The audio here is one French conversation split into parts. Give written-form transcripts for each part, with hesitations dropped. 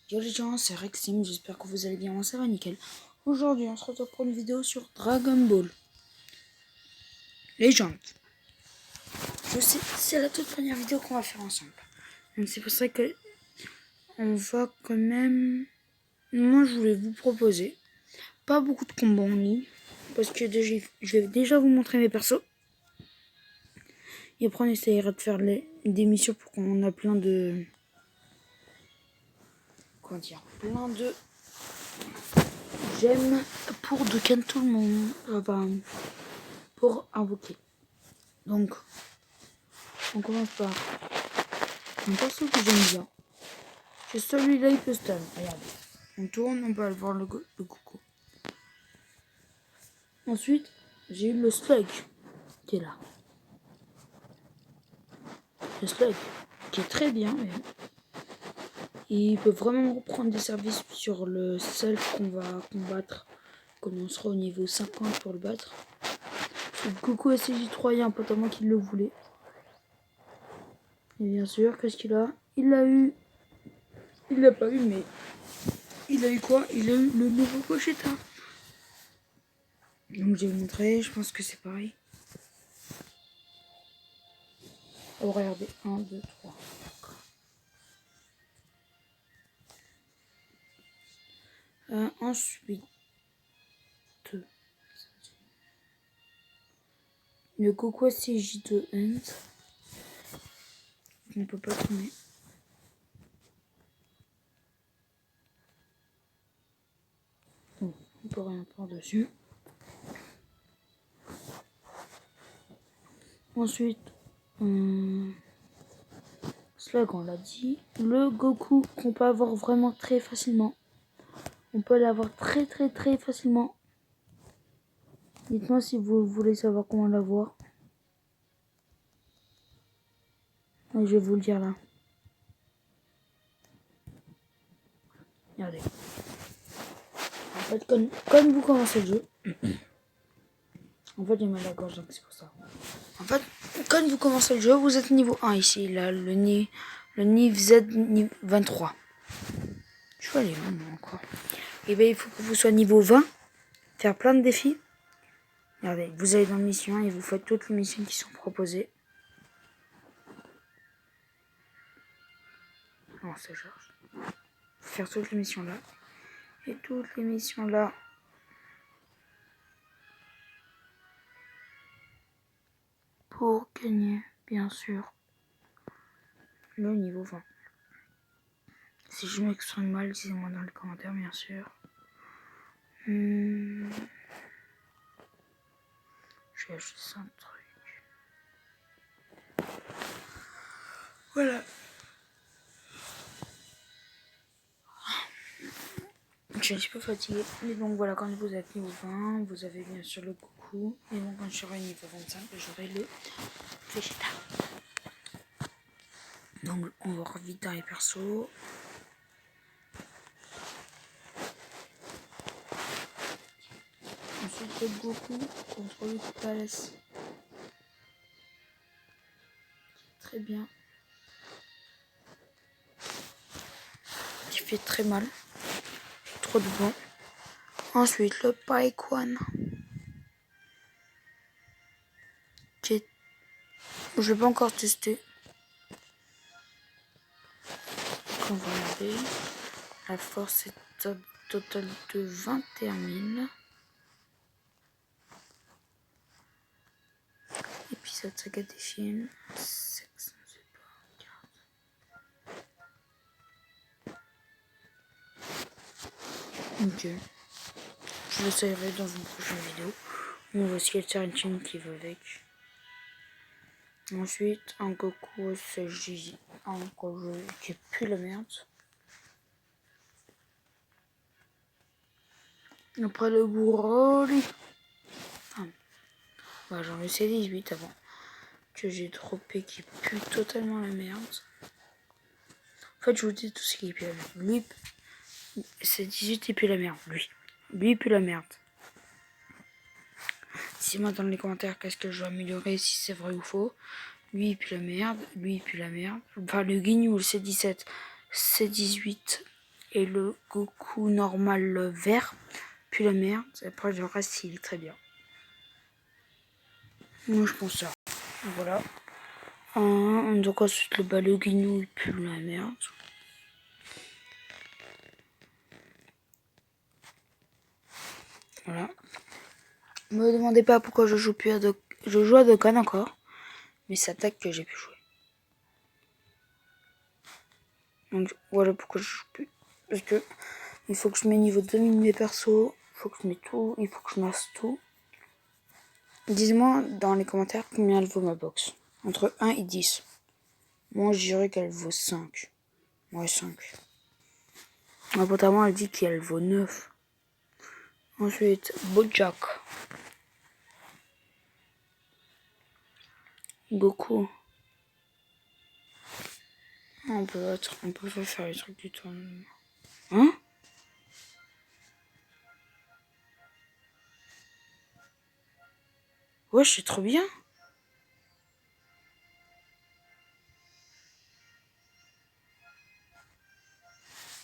Yo les gens, c'est Rexim, j'espère que vous allez bien, moi ça va nickel. Aujourd'hui on se retrouve pour une vidéo sur Dragon Ball Legend. Je sais, c'est la toute première vidéo qu'on va faire ensemble. Donc c'est pour ça que on va quand même... Moi je voulais vous proposer pas beaucoup de combats en ligne. Parce que déjà, je vais déjà vous montrer mes persos. Et après on essaiera de faire des missions pour qu'on a plein de... Comment dire, plein de... J'aime pour de ken tout le monde. Pour invoquer. Donc, on commence par un perso que j'aime bien. C'est celui-là, il peut stun. Regardez. On tourne, on peut aller voir le coucou. Ensuite, j'ai eu le slug qui est là. Le slug qui est très bien. Mais il peut vraiment reprendre des services sur le seul qu'on va combattre. Quand on sera au niveau 50 pour le battre. Le coucou SCJ3, il y a un pote à moi qui le voulait. Et bien sûr, qu'est-ce qu'il a? Il l'a eu. Il l'a pas eu, mais il a eu quoi? Il a eu le nouveau Pochetta. Donc je vais vous montrer, je pense que c'est pareil. Oh, regardez, 1, 2, 3. Ensuite, le Coco CJ2 Hunt. On peut pas tourner. Bon, on peut rien par dessus. Ensuite, Slug, on l'a dit. Le Goku qu'on peut avoir vraiment très facilement. On peut l'avoir très facilement. Dites-moi si vous voulez savoir comment l'avoir. Je vais vous le dire là. Regardez. En fait, comme vous commencez le jeu, en fait j'ai mal à la gorge donc c'est pour ça. En fait, quand vous commencez le jeu, vous êtes niveau 1 ici, là, le Niv Z 23. Je vais aller où encore. Et bien il faut que vous soyez niveau 20, faire plein de défis. Regardez, vous allez dans mission et vous faites toutes les missions qui sont proposées. Non, c'est Georges. Faire toutes les missions là. Et toutes les missions là. Pour gagner, bien sûr, le niveau 20. Si je m'exprime mal, dites-moi dans les commentaires, bien sûr. Je vais acheter un truc. Voilà. Je suis un petit peu fatiguée. Mais donc voilà, quand vous êtes niveau 20, vous avez bien sûr le coucou. Et donc quand je serai niveau 25, j'aurai le Vegeta. Donc on va vite dans les persos. Ensuite le Goku contre le Palace. Très bien. Qui fait très mal. Trop de bon. Ensuite le Paikwan. Qui est... Je l'ai pas encore testé. On va regarder. La force est totale de 21 000. Et puis cette saga des films. Ok. Je l'essayerai dans une prochaine vidéo. On voit ce qu'il y a une chaîne qui va avec. Ensuite, un Goku SJ. Un Goku qui pue la merde. Après le Broly. Bah, j'en ai essayé 18 avant. Que j'ai droppé qui pue totalement la merde. En fait, je vous dis tout ce qui pue la merde. Lui, c'est 18 il pue la merde. Lui il pue la merde. Dis-moi dans les commentaires qu'est-ce que je dois améliorer, si c'est vrai ou faux. Lui il pue la merde, lui il pue la merde. Enfin le Guignoul c'est 17. C18 et le Goku normal vert. Puis la merde. Après le reste il est très bien. Moi je pense ça. Voilà. Donc ensuite le guinou pue la merde. Voilà. Me demandez pas pourquoi je joue plus à je joue à Dokkan encore. Mais c'est attaque que j'ai pu jouer. Donc voilà pourquoi je joue plus. Parce que il faut que je mette niveau 2000 de mes persos. Il faut que je mette tout. Il faut que je masse tout. Dites-moi dans les commentaires combien elle vaut ma box. Entre 1 et 10. Moi je dirais qu'elle vaut 5. Ouais 5. Apparemment elle dit qu'elle vaut 9. Ensuite Bojack. Goku. On peut pas faire les trucs du tournement. Hein? Ouais, c'est trop bien.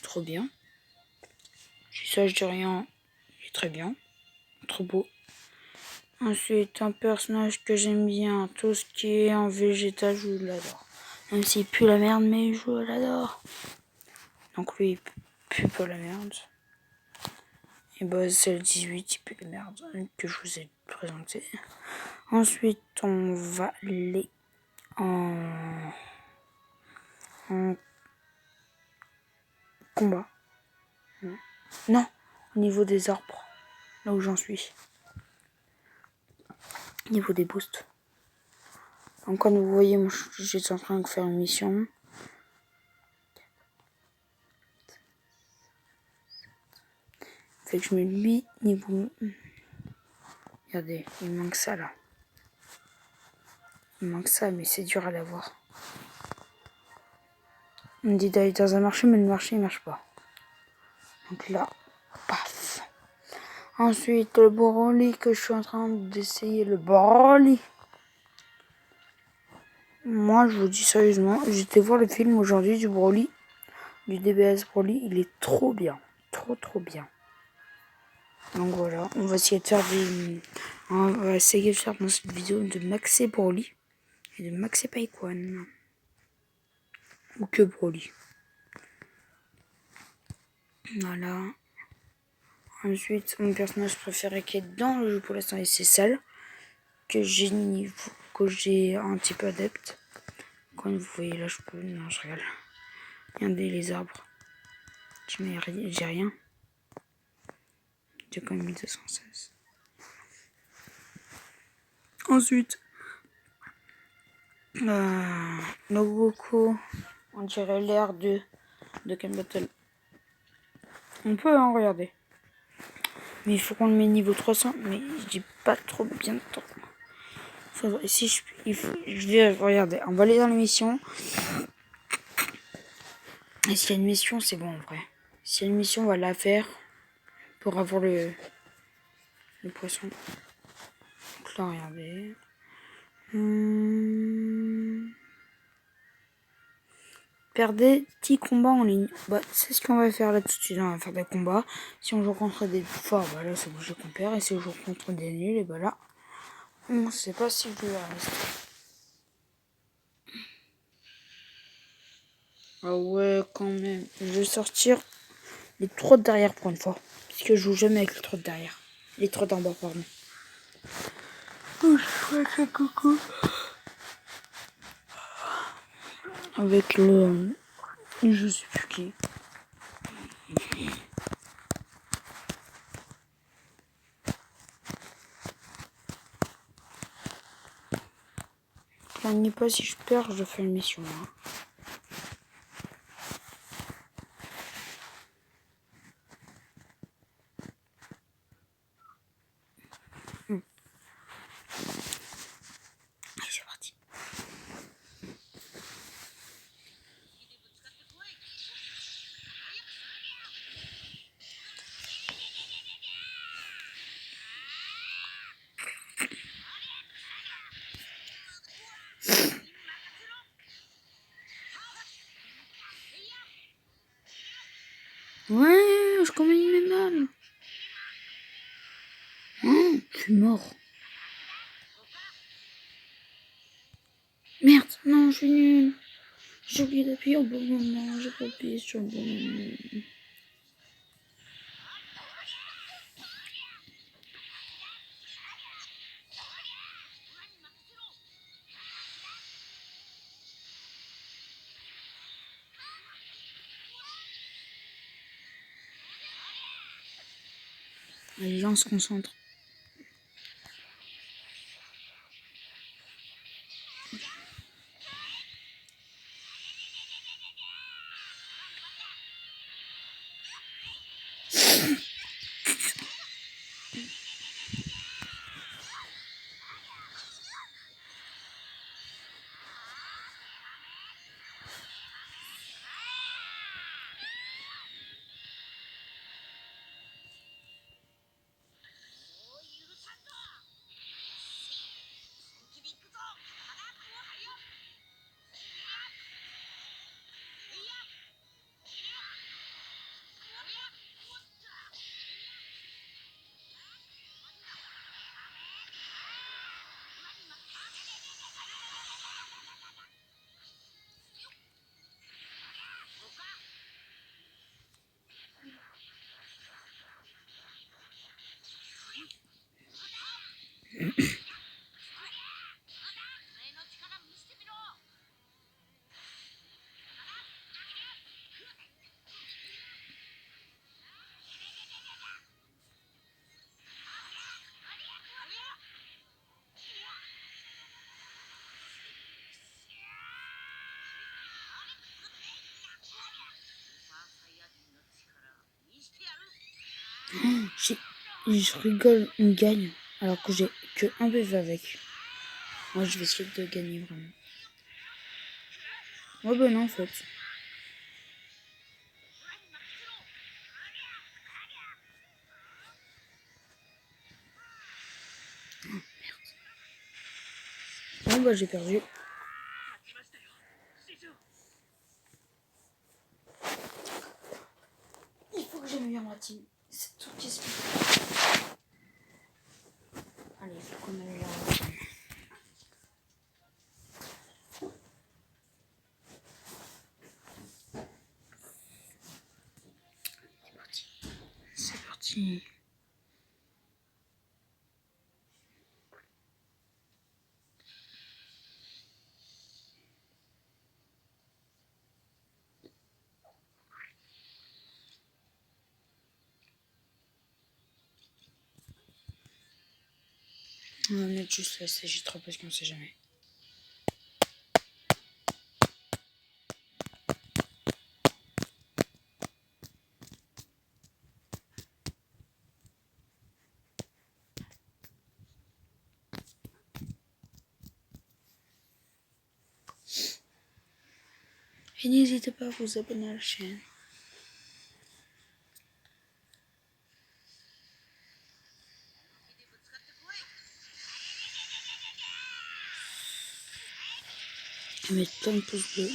Trop bien. Si ça, je dis rien. Il est très bien. Trop beau. Ensuite, un personnage que j'aime bien. Tout ce qui est en végétal, je l'adore. Même s'il pue la merde, mais je l'adore. Donc lui, il pue pas la merde. Et bah, c'est le 18, il pue la merde. Que je vous ai présenté. Ensuite, on va aller en combat. Non, au niveau des arbres. Là où j'en suis. Au niveau des boosts. Donc comme vous voyez, moi j'étais en train de faire une mission. Fait que je mets lui niveau. Regardez, il manque ça là. Il manque ça, mais c'est dur à l'avoir. On me dit d'aller dans un marché, mais le marché il marche pas. Donc là, paf. Ensuite, le Broly que je suis en train d'essayer, le Broly. Moi, je vous dis sérieusement, j'étais voir le film aujourd'hui du Broly, du DBS Broly, il est trop bien. Trop bien. Donc voilà, on va essayer de faire on va essayer de faire dans cette vidéo de maxer Broly et de maxer Paikwan. Ou que Broly. Voilà. Ensuite, mon personnage préféré qui est dans le jeu pour l'instant, c'est celle que j'ai un petit peu adepte. Comme vous voyez là, je peux. Non, je rigole. Regardez les arbres. J'ai rien. J'ai quand même 1216. Ensuite, le Goku, on dirait l'air de Ken Battle. On peut regarder. Mais il faut qu'on le mette niveau 300. Mais je dis pas trop bien de temps. Si je vais regarder. On va aller dans l'émission. Et s'il y a une mission, c'est bon en vrai. S'il y a une mission, on va la faire. Pour avoir le poisson. Donc là, regardez. Perdez 10 combats en ligne. Bah, c'est ce qu'on va faire là tout de suite. On va faire des combats. Si on joue contre des forts, bah là c'est obligé qu'on perd. Et si on joue contre des nuls, et bah là, on sait pas si je vais rester. Ah ouais, quand même. Je vais sortir les 3 de derrière pour une fois. Parce que je joue jamais avec les 3 de derrière. Les 3 d'en bas, pardon. Oh, je fais ça, coucou. Avec le. Je sais plus qui. Plaignez pas si je perds, je fais une mission. Hein. Allez, c'est parti. Ouais, je commande une mal. Je suis mort. Merde, non, je suis nul. J'ai oublié d'appuyer au bon moment. J'ai pas appuyé sur le bon moment. Allez, là, on se concentre. Je rigole, on gagne. Alors que j'ai que un PV avec. Moi, je vais essayer de gagner vraiment. Ouais, ben non, en fait. Bon, bah, j'ai perdu. Il faut que j'améliore ma team. C'est tout qui se fait. Allez, il faut qu'on améliore ma team. C'est parti. C'est parti. On va mettre juste la CJ3 parce qu'on sait jamais. Et n'hésitez pas à vous abonner à la chaîne. Et mettre plein de pouces bleus.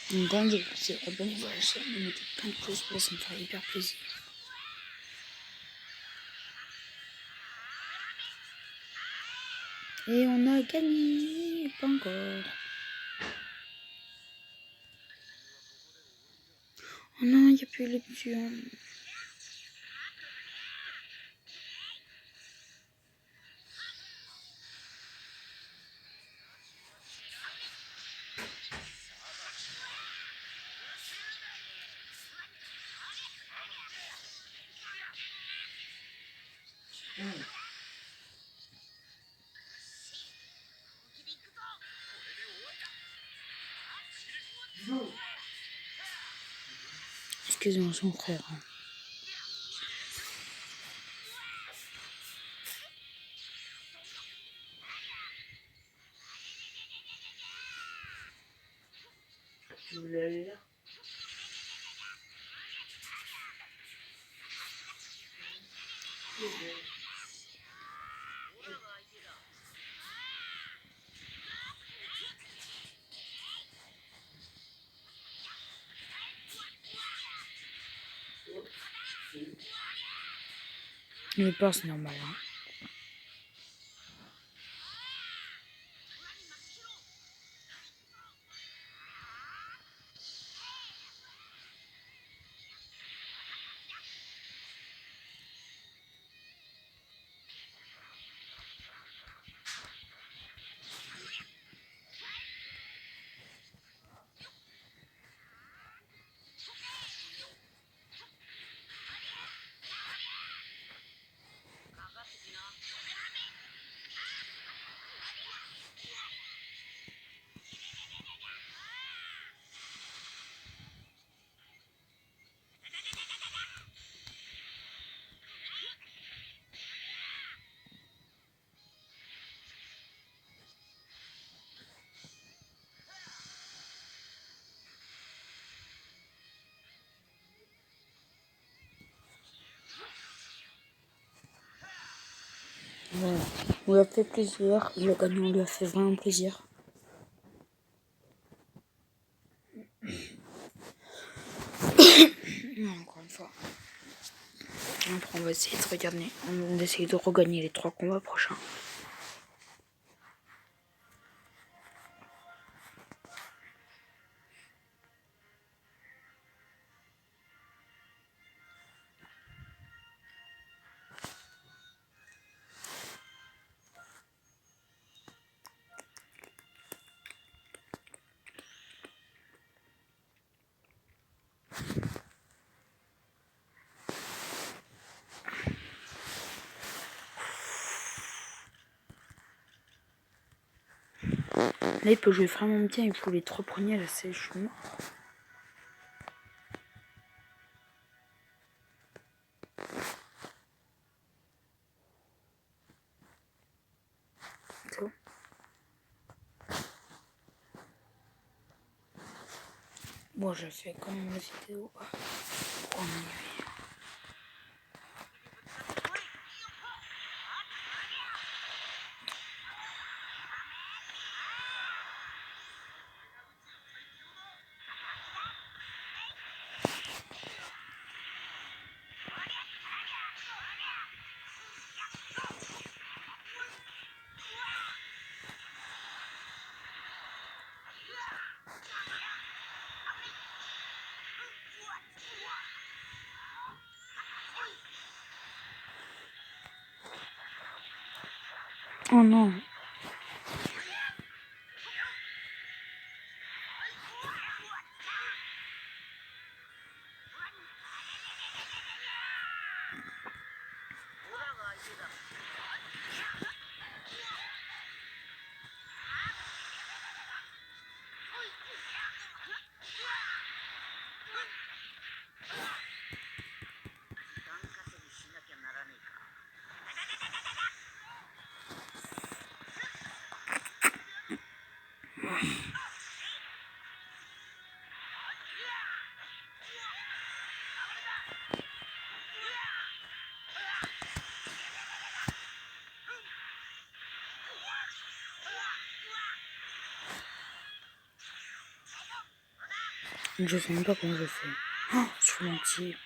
Donc, quand je vous dis abonnez-vous à la chaîne, mettez plein de pouces bleus, ça me ferait hyper plaisir. Et on a gagné, pas encore. Oh non, il n'y a plus les pions. excusez-moi, son frère. Tu voulais aller là? Il est peur, c'est normal. Hein. Voilà. On lui a fait plaisir. Le gagnant lui a fait vraiment plaisir. Encore une fois. Après, on va essayer de regarder. On va essayer de regagner les 3 combats prochains. Là, il peut jouer vraiment bien. Il faut les 3 premiers. Là, c'est je suis mort. So. Bon, je fais quand même la vidéo pour m'ennuyer. Oh non. Je sais même pas comment je fais. Oh, sur mon type.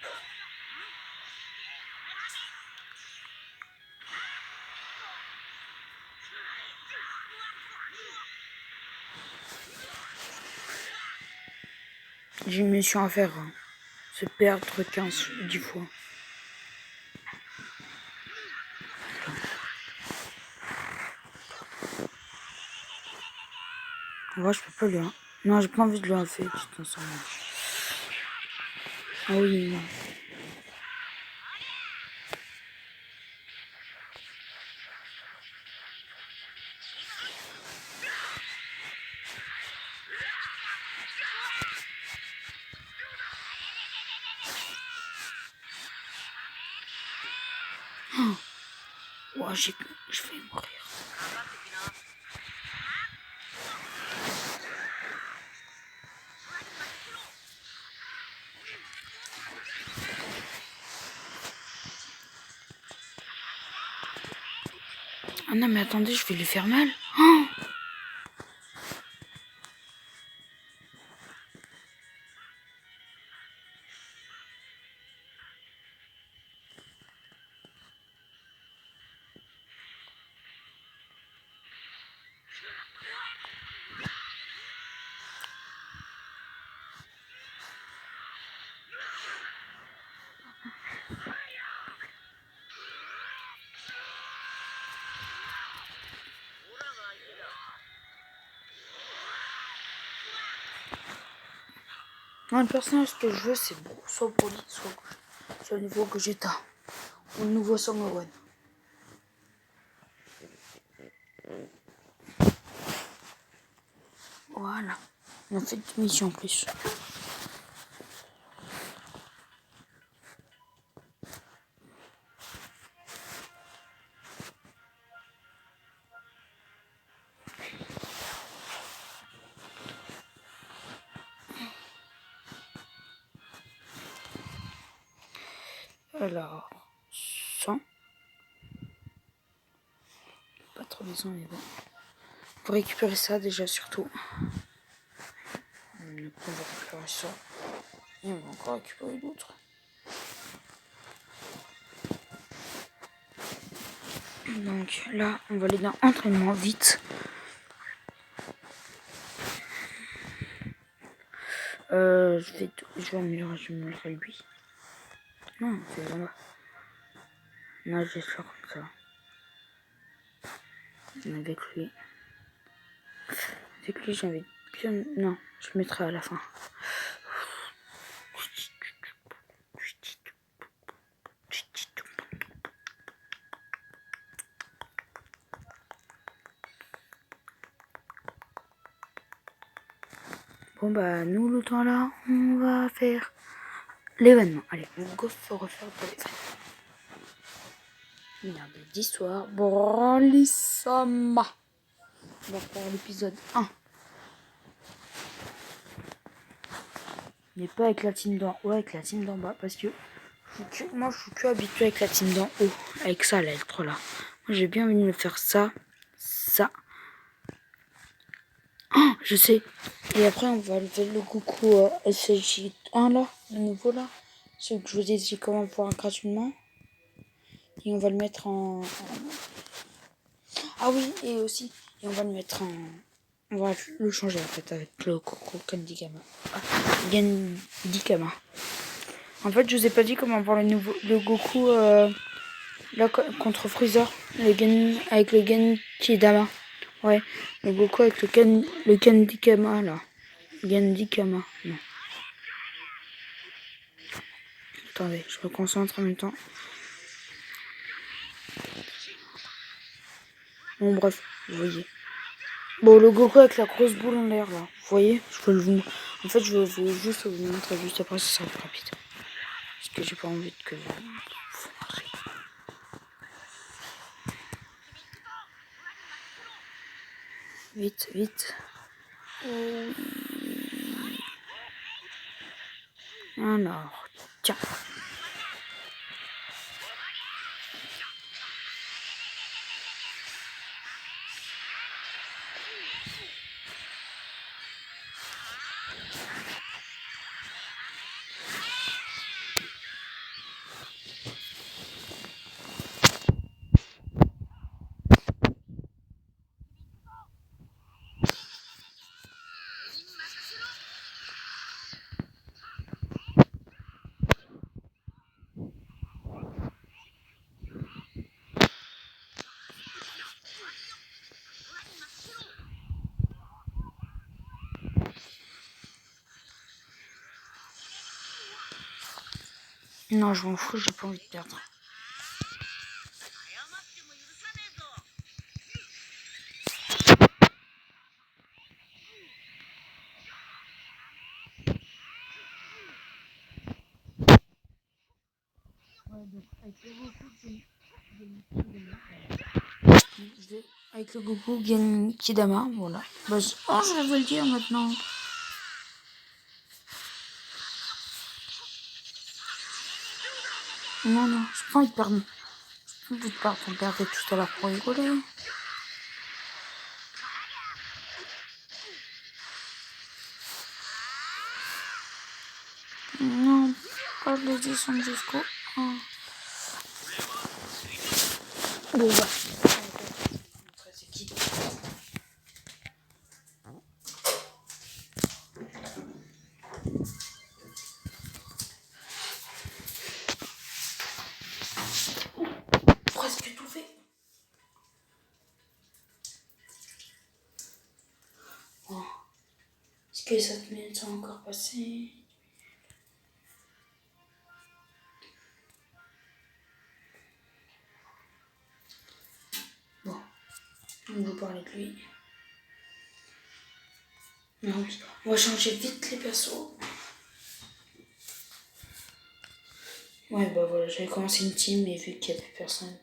J'ai une mission à faire. Hein. Se perdre 10 fois. En vrai, je peux pas lui. Hein. Non, j'ai pas envie de lui en faire. Ah oui, non. Oh, je vais mourir. Ah non, mais attendez, je vais lui faire mal. Oh, non, le personnage que je veux, c'est soit Broly, soit le nouveau Gogeta. Ou le nouveau Sangohan. Voilà. On a fait une mission en plus. Alors, 100. Pas trop besoin, mais bon. Pour récupérer ça, déjà, surtout. On va récupérer ça. Et on va encore récupérer d'autres. Donc là, on va aller dans entraînement vite. Je vais améliorer lui. Non, c'est là-bas. Non, je vais faire comme ça. Avec lui. Avec lui, j'avais bien... Non, je le mettrai à la fin. Bon bah, nous, le temps là, on va faire l'événement. Allez, on va refaire de l'événement. Merde d'histoire. Broly-sama. On va faire l'épisode 1. Mais pas avec la team d'en haut, avec la team d'en bas. Parce que moi, je suis que habitué avec la team d'en haut. Avec ça, l'être là. Moi, j'ai bien envie de me faire ça. Ça. Oh, je sais. Et après, on va lever le Goku SLJ1 là. Le nouveau là. Celui que je vous ai dit comment voir gratuitement. Et on va le mettre en... Ah oui, et aussi. Et on va le mettre en... On va le changer en fait avec le Goku Gandikama. Ah, Gandikama. En fait, je vous ai pas dit comment voir le Goku là contre Freezer, avec le Genkidama. Ouais, le Goku avec le Gandikama là. Gandikama, non. Attendez, je me concentre en même temps. Bon bref, vous voyez. Bon, le Goku avec la grosse boule en l'air là. Vous voyez, je peux le vous. En fait, je vais juste vous montrer juste après, ça sera plus rapide. Parce que j'ai pas envie que vous marchez. Vite, vite. Alors, tiens. Non, je m'en fous, j'ai pas envie de perdre. Ouais, donc avec le Goku, j'ai Avec le Goku Genkidama, voilà. Bah, je vais vous le dire maintenant. Non, non, j'ai pas envie de perdre. J'ai pas envie de perdre. On perdait tout à l'heure pour rigoler. Non, pas de les descendre jusqu'au 1. Bon, bah. C'est qui? Presque tout fait. Bon. Est-ce que 7 minutes sont encore passées? Bon, on va parler de lui. Non, on va changer vite les persos. Ouais, bah voilà, j'avais commencé une team, mais vu qu'il n'y a plus personne.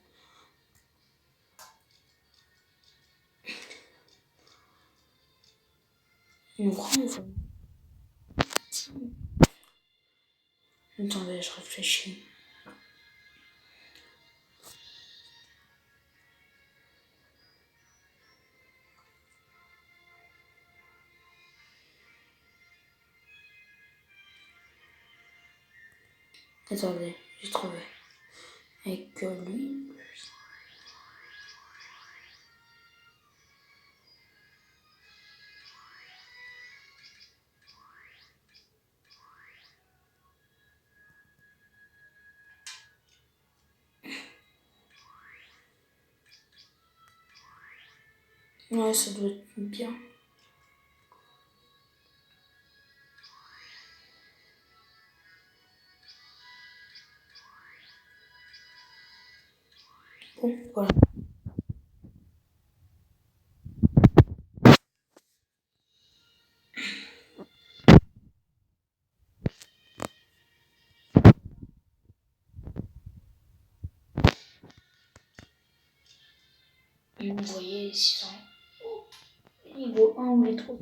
On prend, on fait une team. Attendez, je réfléchis. Attendez, j'ai trouvé. Avec lui. Ouais, ça doit être bien. Bon, voilà. Et vous voyez, 600. Niveau 1 ou les 3.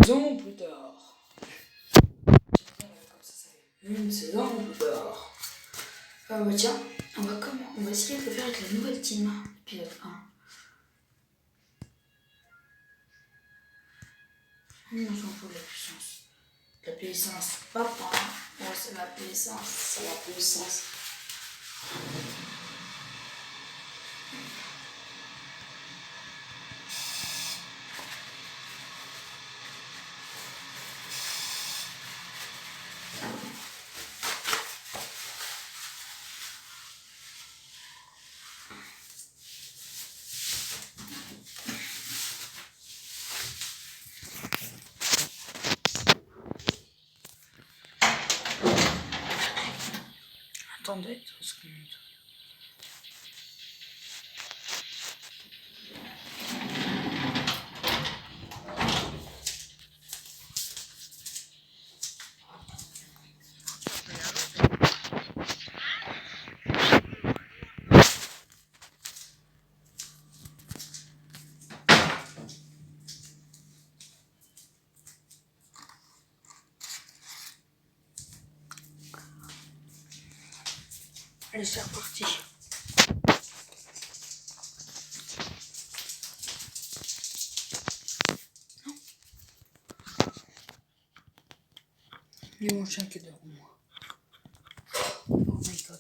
Saison plus tard. Une saison plus tard. Bah tiens, on va essayer de le faire avec la nouvelle team. Épisode 1. On s'en fout de la puissance. La puissance, papa. Ouais, c'est la puissance, c'est la puissance. Attendez, 12 minutes. Allez, c'est reparti. Il y a mon chien qui est devant moi. Oh my god.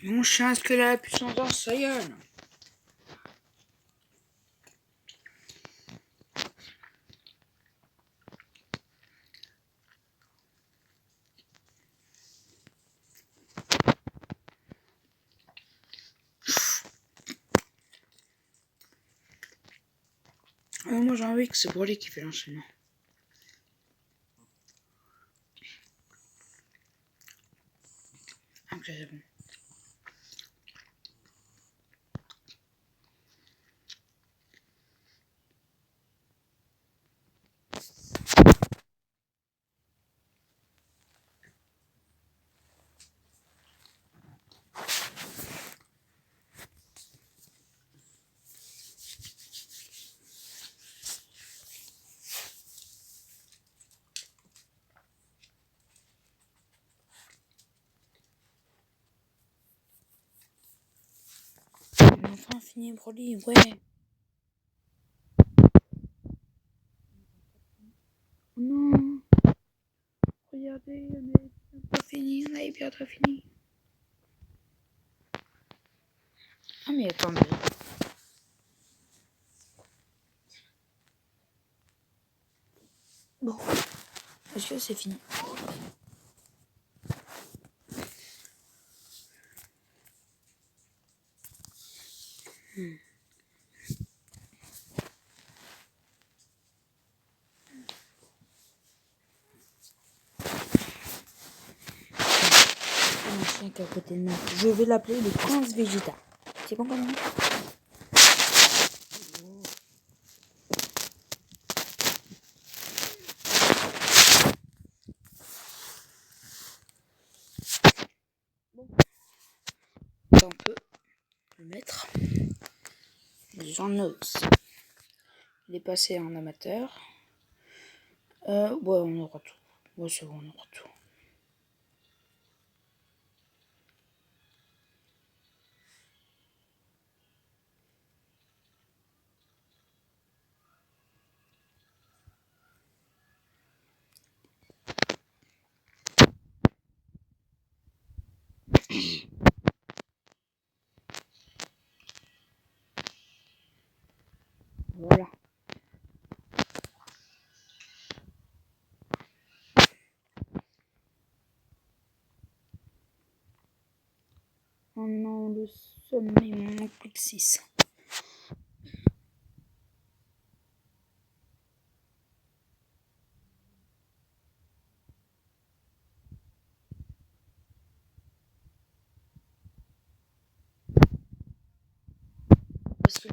Mon chien, est-ce qu'il a la puissance dans sa gueule? Moi j'ai envie que c'est Broly qui fait l'enchaînement. Ok, c'est bon. Enfin fini Broly, ouais. Non. Regardez, on est bientôt fini, on est bientôt fini. Ah mais attendez. Bon, est-ce que c'est fini? Un chien qui est à côté de moi. Je vais l'appeler le prince Vegeta. C'est bon comme nom? On peut le mettre. J'en ose. Il est passé en amateur. Ouais, on aura tout. Ouais, c'est bon, on aura tout. Voilà. Oh non, le sommet, il m'en manque plus que 6. Parce que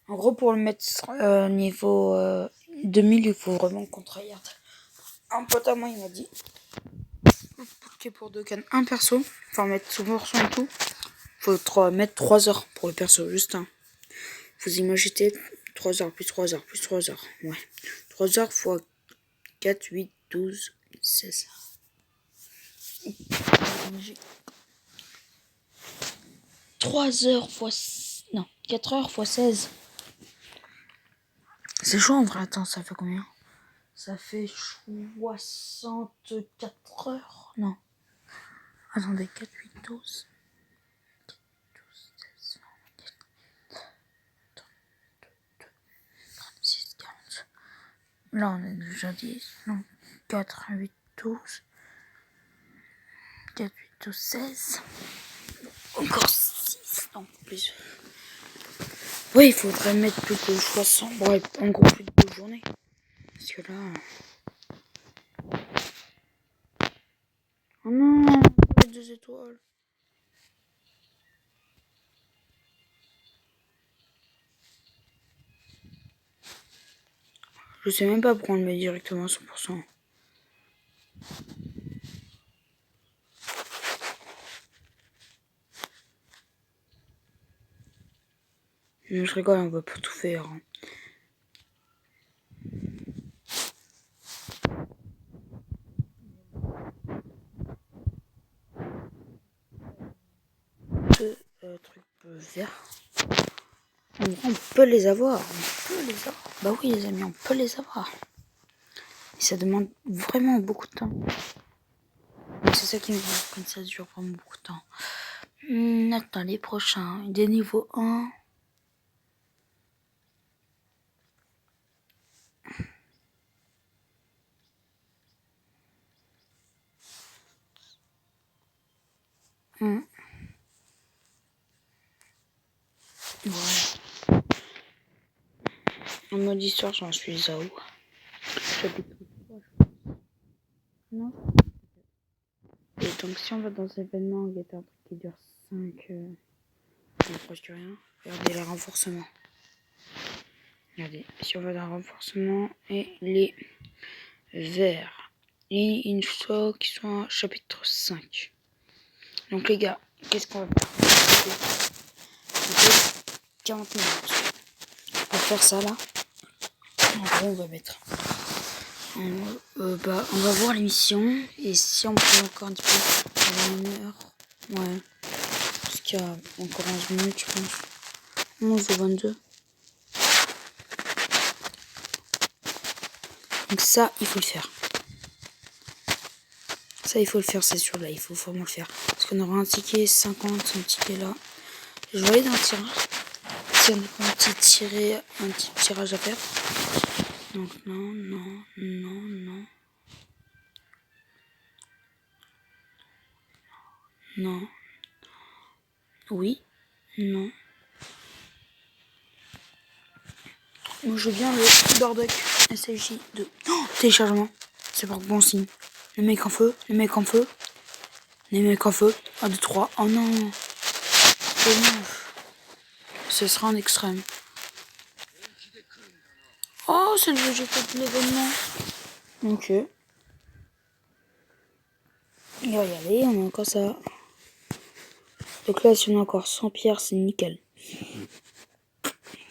en gros, pour le mettre niveau 2000, il faut vraiment qu'on tryhard. Un pote à moi, il m'a dit que pour Dokkan, un perso, enfin mettre son version et tout, faut mettre 3 heures pour le perso, juste un. Vous imaginez 3 heures, plus 3 heures, plus 3 heures. Ouais. 3 heures fois 4, 8, 12, 16. 3 heures fois... Non, 4 heures fois 16. C'est chaud en vrai. Attends, ça fait combien? Ça fait 64 heures. Non. Attendez, 4, 8, 12. 12, 16, 36, 40. Là, on est déjà 10. Non, 4, 8, 12. 4, 8, 12, 16. Encore 6. Non, plus. Oui, il faudrait mettre plus de 60. Ouais, en gros, plus de 2 journées. Parce que là... Oh non, 2 étoiles. Je sais même pas pourquoi on le met directement à 100%. Mais je rigole, on va pas tout faire. Hein. Deux trucs verts. On peut les avoir. On peut les avoir. Bah oui les amis, on peut les avoir. Et ça demande vraiment beaucoup de temps. C'est ça qui me dit quand ça dure vraiment beaucoup de temps. Attends, les prochains. Des niveaux 1. Voilà. En mode histoire, j'en suis à où? Chapitre 3, je pense. Non. Et donc, si on va dans événements, il y a un truc qui dure 5. Je ne crois que rien. Regardez les renforcements. Regardez, si on va dans renforcement et les verts. Et une fois qu'ils sont à chapitre 5. Donc les gars, qu'est-ce qu'on va faire? On fait 40 minutes. On va faire ça là. En gros, on va mettre. On va voir l'émission. Et si on peut encore un petit peu avant 1 heure. Ouais. Parce qu'il y a encore 11 minutes, je pense. 11 ou 22. Donc ça, il faut le faire. Ça, il faut le faire, c'est sûr. Là, il faut vraiment le faire. Parce qu'on aura un ticket 50, un ticket là. Je vais aller dans le tirage. Si on a un petit tirage à faire. Donc non, non, non, non. Non. Oui. Non. Moi, je veux bien le Bardock SLJ de téléchargement. C'est pas bon signe. Les mecs en feu. Les mecs en feu. Les mecs en feu. 1, 2, 3. Oh non. Ce sera en extrême. Oh, c'est le VGP de l'événement. Ok. Il va y aller, on a encore ça. Donc là, si on a encore 100 pierres, c'est nickel.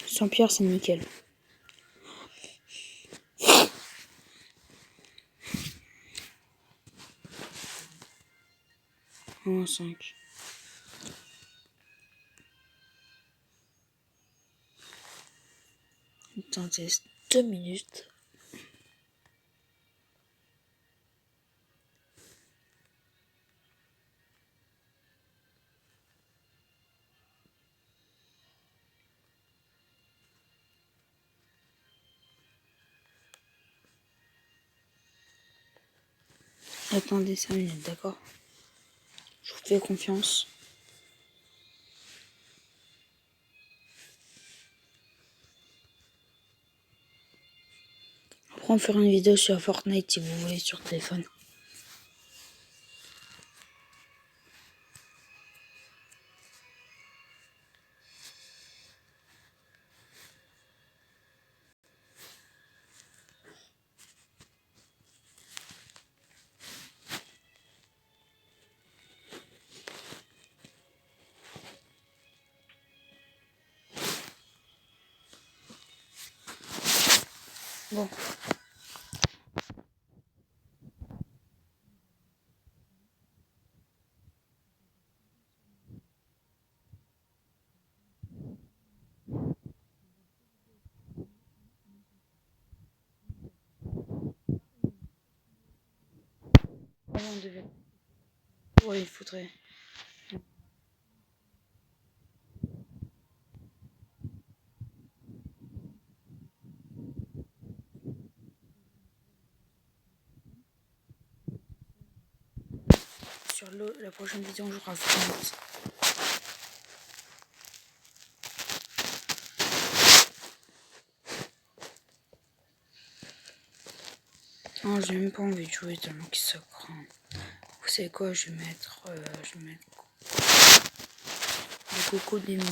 100 pierres, c'est nickel. Oh, 5. Attendez 2 minutes. Attendez 5 minutes, d'accord? Je vous fais confiance. Après, on fera une vidéo sur Fortnite si vous voulez sur téléphone. Bon. On devait. Ouais, il faudrait. Sur la prochaine vidéo, on jouera à Fortnite. Non, j'ai même pas envie de jouer tellement qu'il se craint. Vous savez quoi, je vais mettre le coco des mijots.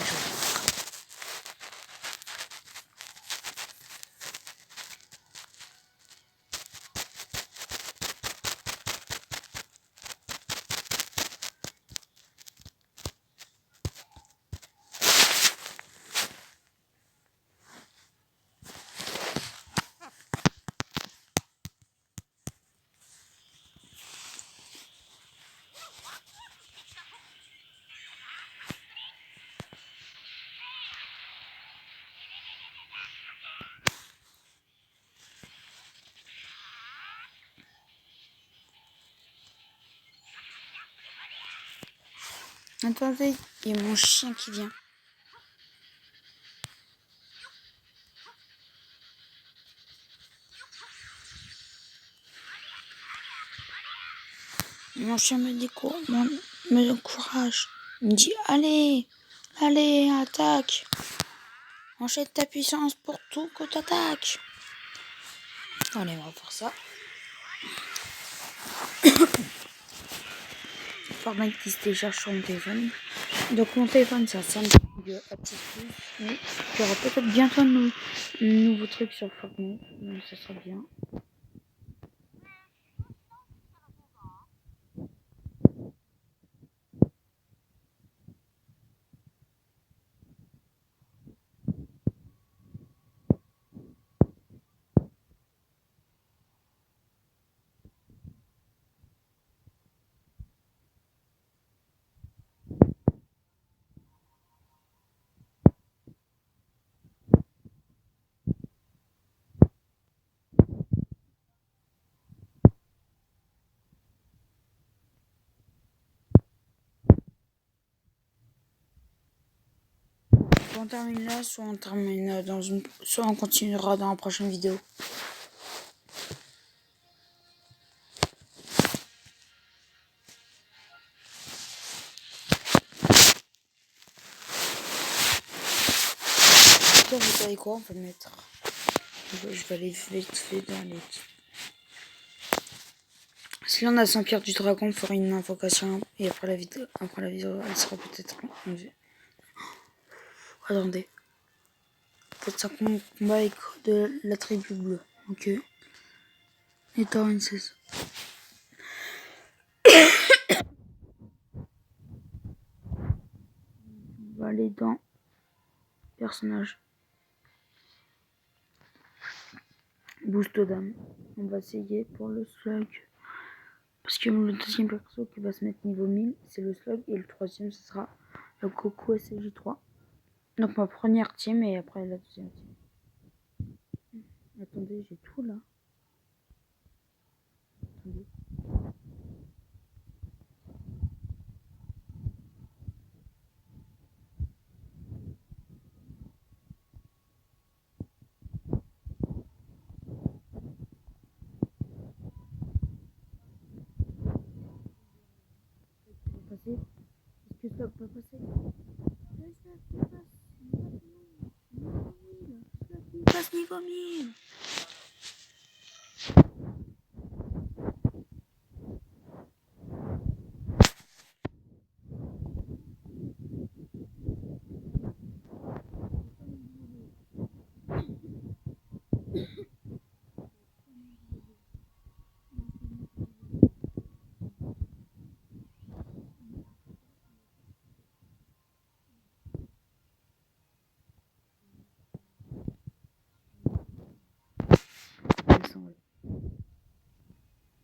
Attendez, il y a mon chien qui vient. Mon chien me dit quoi? me encourage. Il me dit allez, allez, attaque. Enchaîne ta puissance pour tout que t'attaques. Allez, on va faire ça. Fortnite qui se télécharge sur mon téléphone. Donc mon téléphone ça sonne de Apple Plus, mais il y aura peut-être bientôt un nouveau truc sur Fortnite, donc ça sera bien. Soit on termine là, soit on termine soit on continuera dans la prochaine vidéo. Vous savez quoi, on va le mettre. Je vais aller vite fait dans les. Si on a 100 pierres du dragon, on fera une invocation et après la vidéo, elle sera peut-être enlevée. Attendez. Peut-être un combat avec de la tribu bleue. Ok. Et Torrent, c'est ça. On va aller dans personnage. Boost aux dames. On va essayer pour le slug. Parce que le deuxième perso qui va se mettre niveau 1000, c'est le slug. Et le troisième, ce sera le Coco SLJ3. Donc ma première team et après la deuxième team. Attendez, j'ai tout là. Attendez. Passer. Est-ce que ça peut passer? Le slug qui passe niveau 1000. Le slug qui passe niveau 1000.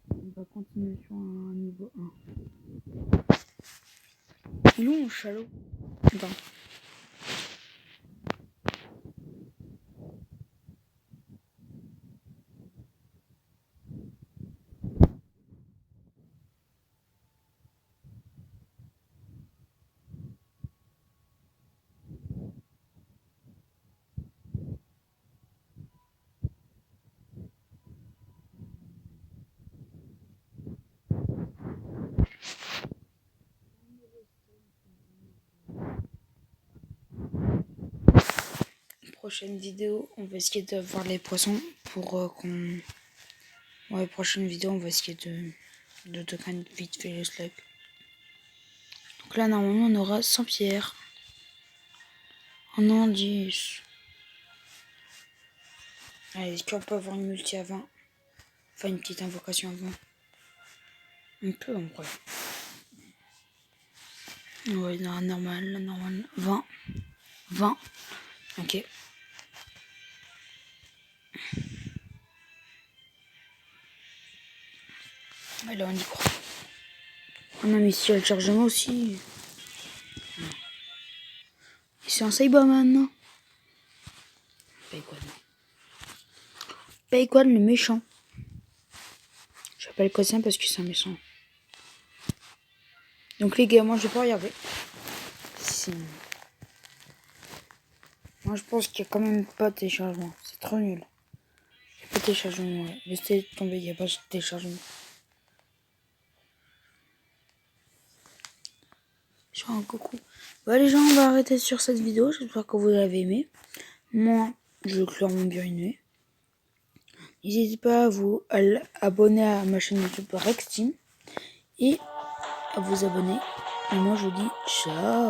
On va continuer sur un niveau 1. Il est où mon chalot? Attends. Prochaine vidéo, on va essayer de voir les poissons pour qu'on. Ouais, prochaine vidéo, on va essayer de token vite fait le slug. Donc là, normalement, on aura 100 pierres. Oh non, 10. Allez, est-ce qu'on peut avoir une multi à 20? Enfin, une petite invocation à 20. On peut, en vrai. Ouais, la normale. 20. 20. Ok. Ouais, là, on y croit. Oh non, mais si elle charge moi aussi. C'est un Cyberman, non? Payquan le méchant. J'appelle Cossin parce que c'est un méchant. Donc les gars, moi je vais pas regarder. Moi je pense qu'il y a quand même pas de téléchargement. C'est trop nul. Il n'y a pas de téléchargement. Ouais. Laissez tomber, il n'y a pas de téléchargement. coucou. Bah les gens, on va arrêter sur cette vidéo. J'espère que vous l'avez aimé. Moi, je l'ai clairement bien aimé. N'hésitez pas à vous abonner à ma chaîne YouTube Rex Team et à vous abonner. Et moi, je vous dis ciao.